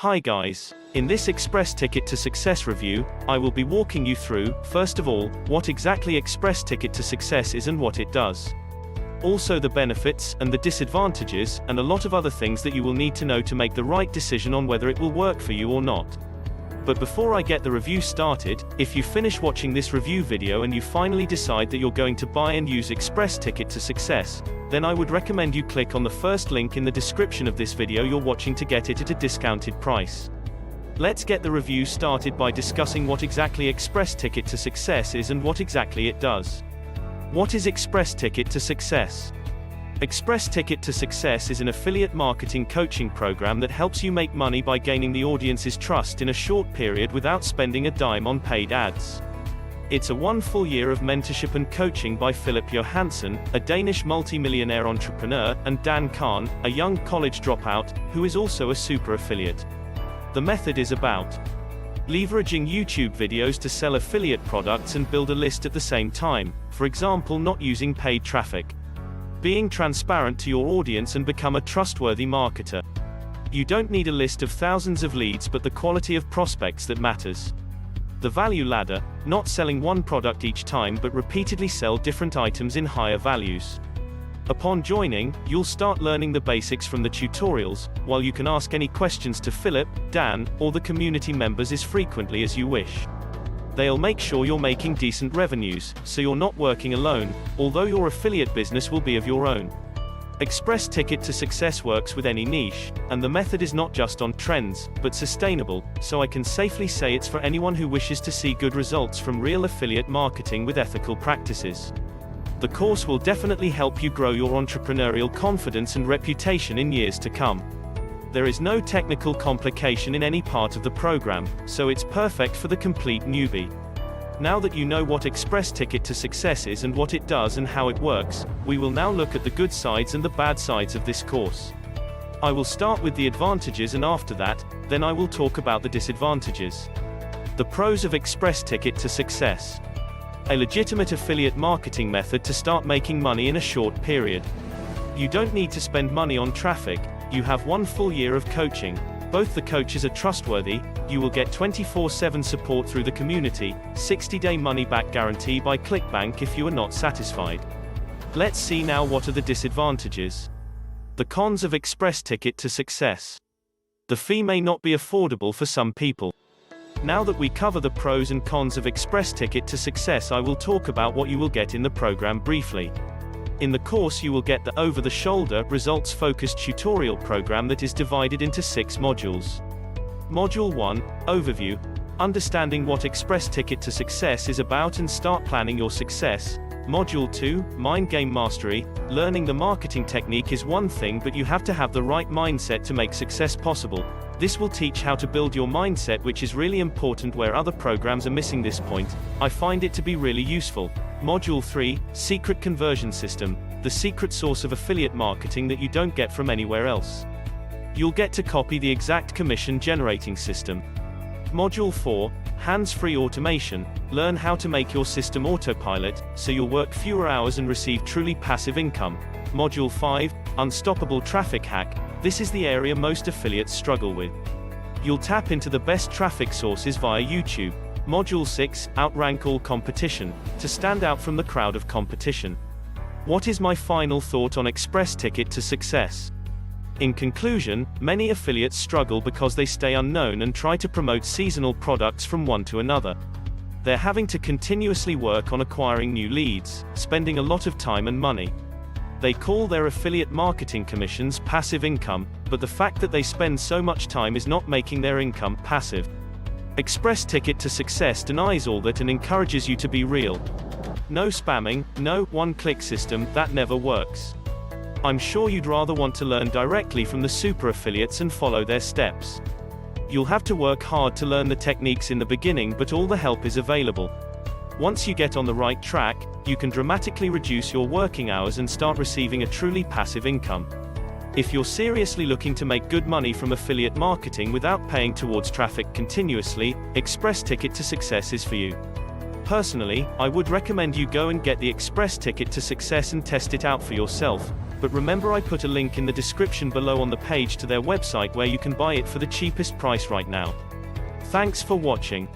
Hi guys. In this Express Ticket to Success review, I will be walking you through, first of all, what exactly Express Ticket to Success is and what it does. Also the benefits and the disadvantages, and a lot of other things that you will need to know to make the right decision on whether it will work for you or not. But before I get the review started, if you finish watching this review video and you finally decide that you're going to buy and use Express Ticket to Success, then I would recommend you click on the first link in the description of this video you're watching to get it at a discounted price. Let's get the review started by discussing what exactly Express Ticket to Success is and what exactly it does. What is Express Ticket to Success? Express Ticket to Success is an affiliate marketing coaching program that helps you make money by gaining the audience's trust in a short period without spending a dime on paid ads. It's a 1 full year of mentorship and coaching by Philip Johansson, a Danish multi-millionaire entrepreneur, and Dan Kahn, a young college dropout, who is also a super affiliate. The method is about leveraging YouTube videos to sell affiliate products and build a list at the same time, for example not using paid traffic. Being transparent to your audience and become a trustworthy marketer. You don't need a list of thousands of leads but the quality of prospects that matters. The value ladder, not selling one product each time but repeatedly sell different items in higher values. Upon joining, you'll start learning the basics from the tutorials, while you can ask any questions to Philip, Dan, or the community members as frequently as you wish. They'll make sure you're making decent revenues, so you're not working alone, although your affiliate business will be of your own. Express Ticket to Success works with any niche, and the method is not just on trends, but sustainable, so I can safely say it's for anyone who wishes to see good results from real affiliate marketing with ethical practices. The course will definitely help you grow your entrepreneurial confidence and reputation in years to come. There is no technical complication in any part of the program, so it's perfect for the complete newbie. Now that you know what Express Ticket to Success is and what it does and how it works, we will now look at the good sides and the bad sides of this course. I will start with the advantages and after that, then I will talk about the disadvantages. The pros of Express Ticket to Success. A legitimate affiliate marketing method to start making money in a short period. You don't need to spend money on traffic. You have 1 full year of coaching. Both the coaches are trustworthy, you will get 24/7 support through the community, 60-day money-back guarantee by ClickBank if you are not satisfied. Let's see now what are the disadvantages. The cons of Express Ticket to Success. The fee may not be affordable for some people. Now that we cover the pros and cons of Express Ticket to Success, I will talk about what you will get in the program briefly. In the course you will get the over-the-shoulder, results-focused tutorial program that is divided into 6 modules. Module 1, Overview. Understanding what Express Ticket to Success is about and start planning your success. Module 2, Mind Game Mastery. Learning the marketing technique is one thing but you have to have the right mindset to make success possible. This will teach how to build your mindset, which is really important where other programs are missing this point. I find it to be really useful. Module 3, Secret Conversion System, the secret source of affiliate marketing that you don't get from anywhere else. You'll get to copy the exact commission generating system. Module 4, Hands-Free Automation, learn how to make your system autopilot, so you'll work fewer hours and receive truly passive income. Module 5, Unstoppable Traffic Hack, this is the area most affiliates struggle with. You'll tap into the best traffic sources via YouTube. Module 6, Outrank all competition, to stand out from the crowd of competition. What is my final thought on Express Ticket to Success? In conclusion, many affiliates struggle because they stay unknown and try to promote seasonal products from one to another. They're having to continuously work on acquiring new leads, spending a lot of time and money. They call their affiliate marketing commissions passive income, but the fact that they spend so much time is not making their income passive. Express Ticket to Success denies all that and encourages you to be real. No spamming, no one-click system, that never works. I'm sure you'd rather want to learn directly from the super affiliates and follow their steps. You'll have to work hard to learn the techniques in the beginning, but all the help is available. Once you get on the right track, you can dramatically reduce your working hours and start receiving a truly passive income. If you're seriously looking to make good money from affiliate marketing without paying towards traffic continuously, Express Ticket to Success is for you. Personally, I would recommend you go and get the express ticket to success and test it out for yourself, but remember I put a link in the description below on the page to their website where you can buy it for the cheapest price right now. Thanks for watching.